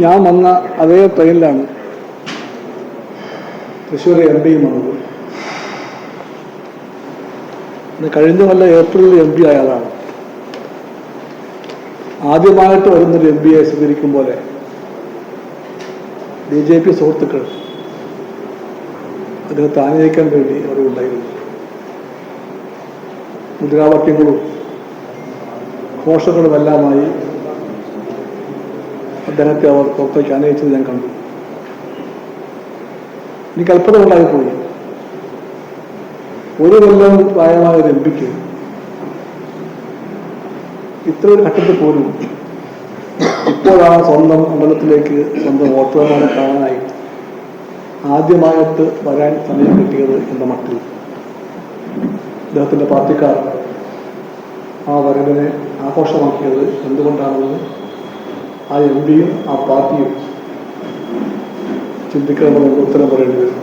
ഞാൻ വന്ന അതേ ട്രെയിനിലാണ് തൃശ്ശൂർ MP വന്നത്. കഴിഞ്ഞ കൊല്ലം ഏപ്രിലിൽ MP ആയ ആളാണ്. ആദ്യമായിട്ട് വരുന്നൊരു MP-യെ സ്വീകരിക്കും പോലെ BJP സുഹൃത്തുക്കൾ അദ്ദേഹത്തെ ആനയിക്കാൻ വേണ്ടി അവിടെ ഉണ്ടായിരുന്നു. മുദ്രാവാക്യങ്ങളും ഘോഷങ്ങളുമെല്ലാമായി അദ്ദേഹത്തെ അവർ പുറത്തേക്ക് ആനയിച്ചത് ഞാൻ കണ്ടു. എനിക്ക് അത്ഭുതം ഉണ്ടായിപ്പോയി. ഒരു കൊല്ലം പ്രായമായ ഒരു MP-ക്ക് ഇത്രയൊരു ഘട്ടത്തിൽ പോലും ഇപ്പോഴാണ് സ്വന്തം മണ്ഡലത്തിലേക്ക് സ്വന്തം വോട്ടർമാരെ കാണാനായി ആദ്യമായിട്ട് വരാൻ സമയം കിട്ടിയത് എന്ന മട്ടിൽ അദ്ദേഹത്തിൻ്റെ പാർട്ടിക്കാർ ആ വരവിനെ ആഘോഷമാക്കിയത് എന്തുകൊണ്ടാണെന്ന് ആ MP-യും ആ പാർട്ടിയും ചിന്തിക്കണമെന്ന് ഉത്തരം പറയേണ്ടി വരും.